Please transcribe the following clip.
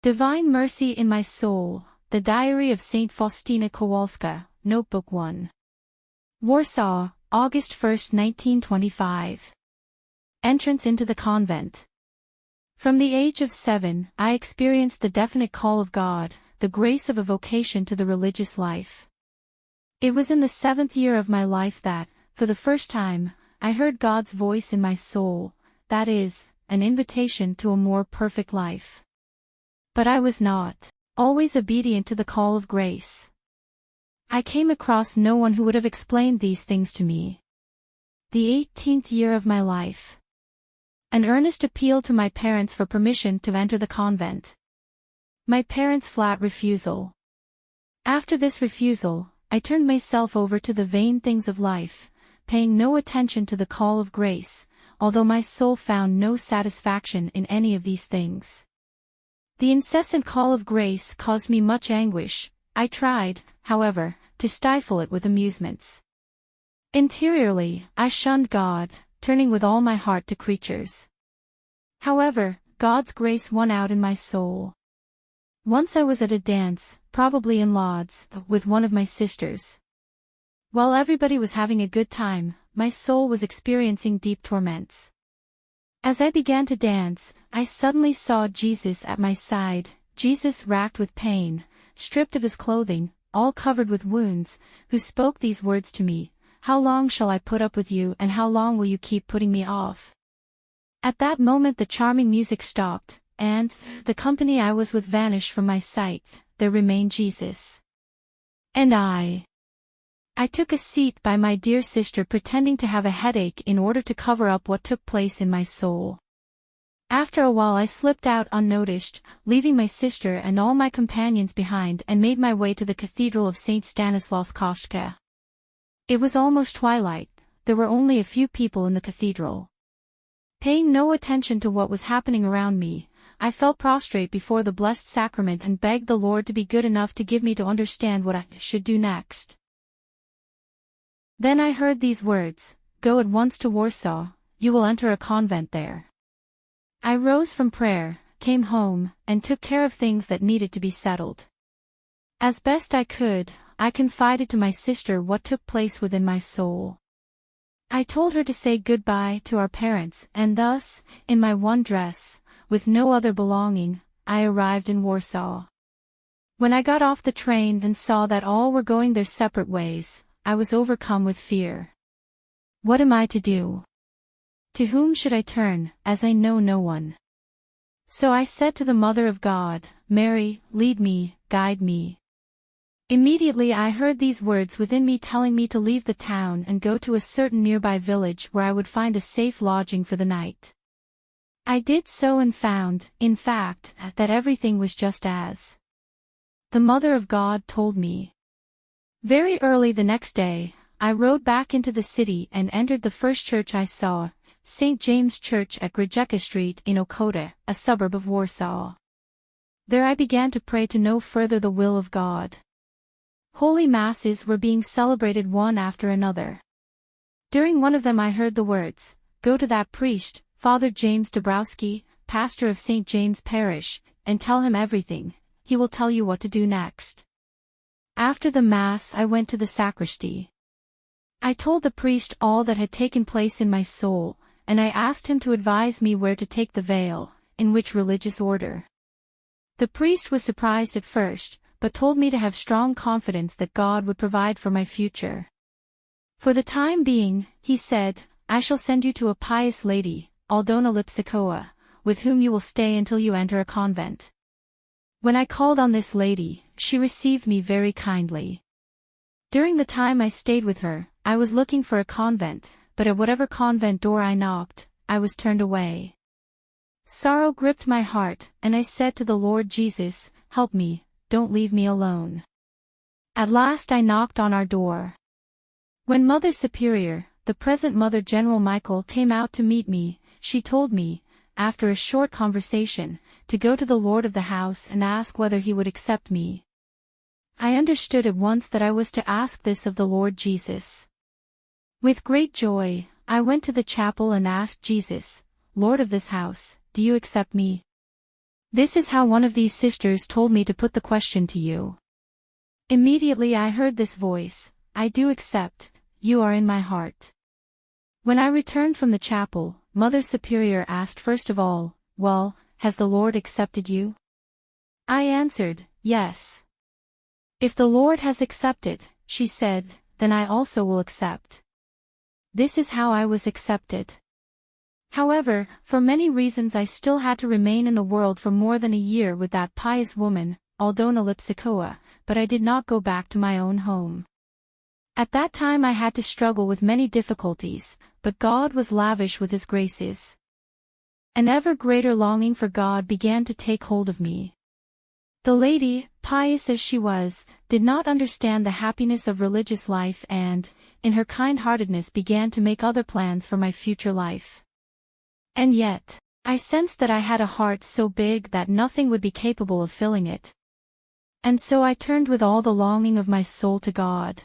Divine Mercy in My Soul, The Diary of Saint Faustina Kowalska, Notebook 1. Warsaw, August 1, 1925. Entrance into the convent. From the age of 7, I experienced the definite call of God, the grace of a vocation to the religious life. It was in the 7th year of my life that, for the first time, I heard God's voice in my soul, that is, an invitation to a more perfect life. But I was not always obedient to the call of grace. I came across no one who would have explained these things to me. The 18th year of my life. An earnest appeal to my parents for permission to enter the convent. My parents' flat refusal. After this refusal, I turned myself over to the vain things of life, paying no attention to the call of grace, although my soul found no satisfaction in any of these things. The incessant call of grace caused me much anguish. I tried, however, to stifle it with amusements. Interiorly, I shunned God, turning with all my heart to creatures. However, God's grace won out in my soul. Once I was at a dance, probably in Lodz, with one of my sisters. While everybody was having a good time, my soul was experiencing deep torments. As I began to dance, I suddenly saw Jesus at my side, Jesus racked with pain, stripped of his clothing, all covered with wounds, who spoke these words to me: "How long shall I put up with you, and how long will you keep putting me off?" At that moment the charming music stopped, and the company I was with vanished from my sight. There remained Jesus. And I took a seat by my dear sister, pretending to have a headache in order to cover up what took place in my soul. After a while I slipped out unnoticed, leaving my sister and all my companions behind, and made my way to the Cathedral of St. Stanislaus Kowalska. It was almost twilight. There were only a few people in the cathedral. Paying no attention to what was happening around me, I fell prostrate before the Blessed Sacrament and begged the Lord to be good enough to give me to understand what I should do next. Then I heard these words: "Go at once to Warsaw, you will enter a convent there." I rose from prayer, came home, and took care of things that needed to be settled. As best I could, I confided to my sister what took place within my soul. I told her to say goodbye to our parents, and thus, in my one dress, with no other belonging, I arrived in Warsaw. When I got off the train and saw that all were going their separate ways, I was overcome with fear. What am I to do? To whom should I turn, as I know no one? So I said to the Mother of God, "Mary, lead me, guide me." Immediately I heard these words within me telling me to leave the town and go to a certain nearby village where I would find a safe lodging for the night. I did so and found, in fact, that everything was just as the Mother of God told me. Very early the next day, I rode back into the city and entered the first church I saw, St. James Church at Grajecka Street in Ochota, a suburb of Warsaw. There I began to pray to know further the will of God. Holy Masses were being celebrated one after another. During one of them I heard the words, "Go to that priest, Father James Dabrowski, pastor of St. James Parish, and tell him everything. He will tell you what to do next." After the Mass I went to the sacristy. I told the priest all that had taken place in my soul, and I asked him to advise me where to take the veil, in which religious order. The priest was surprised at first, but told me to have strong confidence that God would provide for my future. For the time being, he said, I shall send you to a pious lady, Aldona Lipsikowa, with whom you will stay until you enter a convent. When I called on this lady, she received me very kindly. During the time I stayed with her, I was looking for a convent, but at whatever convent door I knocked, I was turned away. Sorrow gripped my heart, and I said to the Lord Jesus, "Help me, don't leave me alone." At last I knocked on our door. When Mother Superior, the present Mother General Michael, came out to meet me, she told me, after a short conversation, to go to the lord of the house and ask whether he would accept me. I understood at once that I was to ask this of the Lord Jesus. With great joy, I went to the chapel and asked Jesus, "Lord of this house, do you accept me?" This is how one of these sisters told me to put the question to you. Immediately I heard this voice, I do accept, you are in my heart. When I returned from the chapel, Mother Superior asked first of all, well, has the Lord accepted you? I answered, yes. If the Lord has accepted, she said, then I also will accept. This is how I was accepted. However, for many reasons I still had to remain in the world for more than a year with that pious woman, Aldona Lipsikowa, but I did not go back to my own home. At that time I had to struggle with many difficulties, but God was lavish with His graces. An ever greater longing for God began to take hold of me. The lady, pious as she was, did not understand the happiness of religious life and, in her kind-heartedness began to make other plans for my future life. And yet, I sensed that I had a heart so big that nothing would be capable of filling it. And so I turned with all the longing of my soul to God.